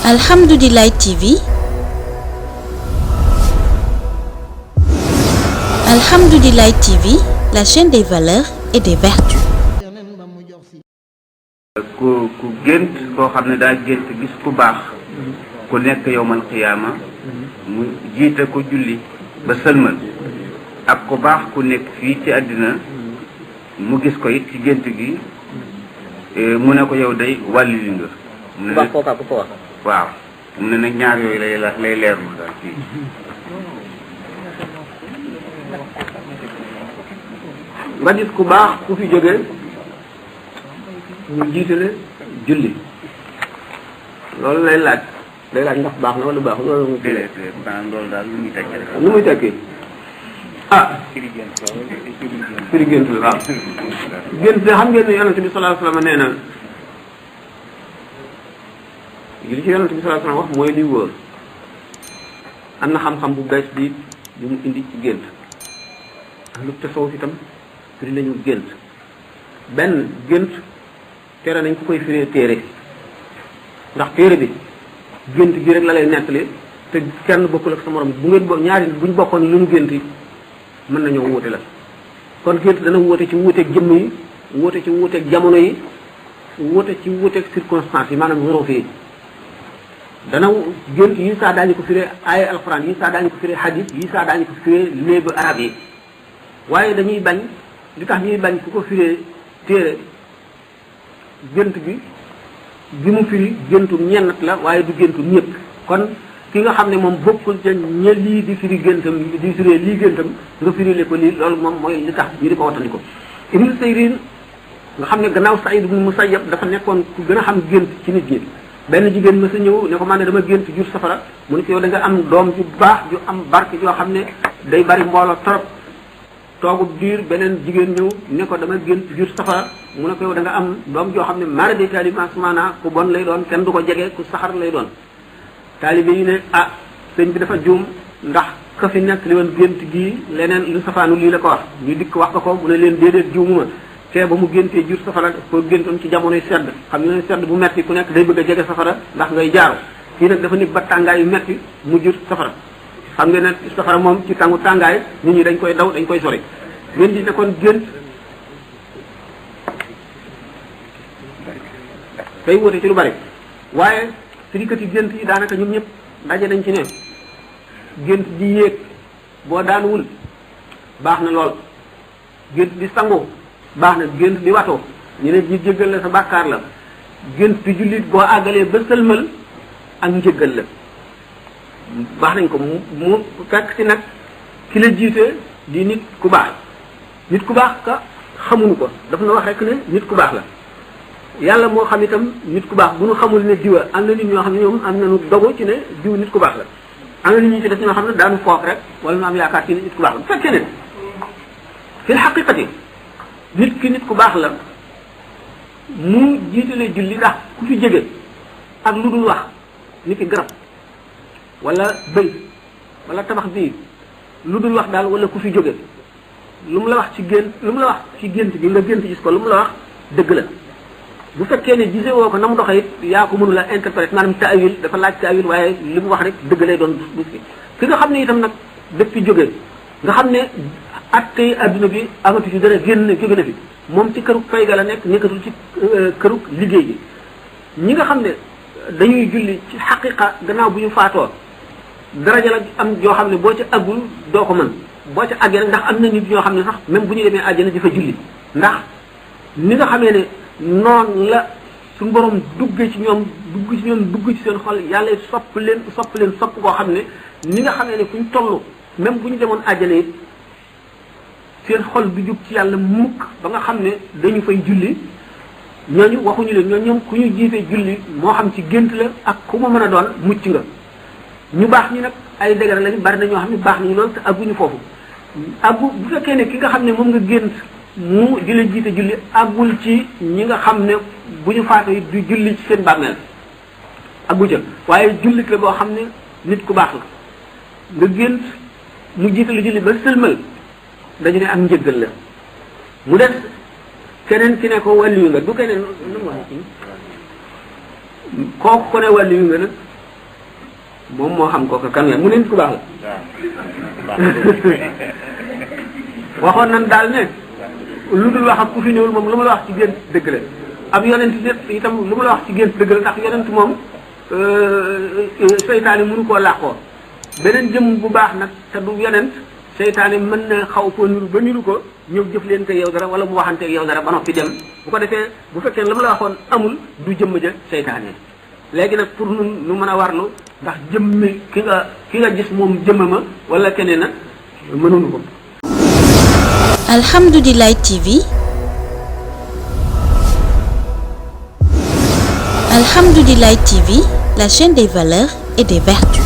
Alhamdoulilah TV. Alhamdoulilah TV, la chaîne des valeurs et des vertus. ku gént koo xam ne daa gént gis ku baax ku nekk yowmal xiyaama mu jiite ko julli ba sëlmal ak ku baax ku nekk fii ci àddina mu gis ko it ci gént gi mu ne ko yow day wàllu li nga mu ne ko wax waaw mu ne nag ñaar yooyu lay leerlu daal fii nga gis ku baax ku fi jógee mu jiitale julli loolu lay laaj ndax baax na wala baax loolu loolu daal lu muy tekki rek lu muy tekki firi gént la waaw gént de xam ngeen ne yonente bi sallallahu alayhi wasallam nee na li ci yonente bi sallallahu alayhi wasallam wax mooy li wóor am na xam-xam bu bees bi mu indi ci gént lu tasawuf itam firi nañu gént benn gént tere nañ ku koy firee téere ndax téere bi gént gi rek la lay nettali te kenn bokkul ak sa morom bu ngeen ñaari buñ bokkoon lu ñu gént mën nañoo wuute la kon gént dana wuute ci wuuteeg jëmm yi wuute ci wuuteeg jamono yi wuute ci wuuteeg circonstances yi maanaam wóoroo fii dana gént yi saa daañu ko firee aaya alxuraan yi saa daañu ko firee hadith yi saa daañu ko firee léebu arab yi waaye dañuy bañ li tax ñuy bañ ku ko firee téere gént bi mu firi géntu ñennat la waaye du géntu ñëpp kon ki nga xam ne moom bokkul ca ña lii di firi géntam di firee lii géntam nga firile ko lii loolu moom mooy li tax ñu di ko wattandiko Ibn Sayrin nga xam ne gannaaw Saïd ibn Musayyab dafa nekkoon ku gën a xam gént ci nit ñi benn jigéen ma sa ñëw ne ko man ne dama gént jur safara mu ne ko yow da nga am doom ju baax ju am barke joo xam ne day bari mbooloo torop toogub diir beneen jigéen ñëw ne ko dama gént jur safara mu ne ko yow da nga am doom joo xam ne mara de taalima asmaana ku bon lay doon kenn du ko jege ku saxar lay doon taalibe yi ne sëñ bi dafa juum ndax ka fi nekk li woon gént gii leneen lu safaanu lii la ko wax ñu dikk wax ko mu ne leen déedéet juumuma te ba mu géntee jur safara ko géntoon ci jamonoy sedd xam ne sedd bu metti ku nekk day bëgg a jege safara ndax ngay jaaru fii nag dafa nekk ba tàngaay yu metti mu jur safara xam nga ne safara moom ci tàngu tàngaay nit ñi dañ koy daw dañ koy sori ngeen di ne kon gént day wóote ci lu bari waaye firikati gént yi daanaka ñoom ñëpp daje nañ ci ne gént di yéeg boo daanuwul baax na lool gént di sangu baax na gént di watoo ñu ne ñu jéggal la sa bàkkaar la gént di jullit boo àggalee ba sëlmal ak njéggal la baax nañ ko mu fekk ci nag ki la jiite di nit ku baax nit ku baax ka xamuñu ko dafa na wax rek ne nit ku baax la yàlla moo xam itam nit ku baax bu ñu xamul ne diwa am na nit ñoo xam ne ñoom am nañu dogu ci ne diw nit ku baax la am na nit ñi ci def ñoo xam ne daanu foog rek wala ñu am yaakaar ci ne nit ku baax la bu fekkee ne fil xaqiqati nit ki nit ku baax la mu jiitale julli ndax ku fi jege ak lu dul wax nit ki garab wala bëy wala tabax bii lu dul wax daal wala ku fi jóge lu mu la wax ci gént lu mu la wax ci gént gi nga gént gis ko lu mu la wax dëgg la bu fekkee ne gisee woo ko na mu doxee it yaa ko mënula interpréter maanaam taawil dafa laaj taawil waaye li mu wax rek dëgg lay doon bis ki nga xam ne itam nag dëkk fi jóge nga xam ne at tey adduna bi amatu ci dara génn jóge na fi moom ci këru fay ga la nekkatul ci këru liggéey gi ñi nga xam ne dañuy julli ci xaqiqa gannaaw bu ñu faatoo daraja la am joo xam ne boo ca aggul doo ko mën boo ca àggee nag ndax am na nit ñoo xam ne sax même bu ñu demee àjjana di fa julli ndax ni nga xamee ne noonu la suñu borom dugg ci ñoom dugg ci seen xol yàlla sopp leen sopp koo xam ne ni nga xamee ne fu ñu toll même bu ñu demoon àjjana it seen xol du jug ci yàlla mukk ba nga xam ne dañu fay julli ñooñu waxuñu leen ñoom ku ñu jiitee julli moo xam ci gént la ak ku mu mën a doon mucc nga ñu baax ñi nag ay dégg lañu bari na ñoo xam ne baax nañu loolu te agguñu foofu aggu bu fekkee ne ki nga xam ne moom nga gént mu di la jiite julli aggul ci ñi nga xam ne bu ñu faatoo it du julli ci seen bàmmeel aggu ca waaye jullit la boo xam ne nit ku baax la nga gént mu jiite lu julli ba sëlmal dañu ne ak njëggal la mu des keneen ki ne ko wàllu nga du keneen kooku ko ne wàllu nga nag moom moo xam kooku kan la mu ne nit ku baax la waxoon nañ daal ne lu dul wax ak ku fi ñëwul moom lu ma la wax ci gént dëgg la ab yonent itam lu ma la wax ci gént dëgg la ndax yonent moom seytaane mënu koo làqoo beneen jëm bu baax nag te du yonent seytaane mën na xaw koo niru ba niru ko ñëw jëf leen te yow dara wala mu waxanteeg yow dara ba noppi dem bu ko defee bu fekkee la ma la waxoon amul du jëmm ja seytaane léegi nag pour nun nu mën a warlu ndax jëmmi ki nga gis moom jëmmama wala keneen na mënuñu ko. Alhamdoulilah TV. Alhamdoulilah TV, la chaîne des valeurs et des vertus.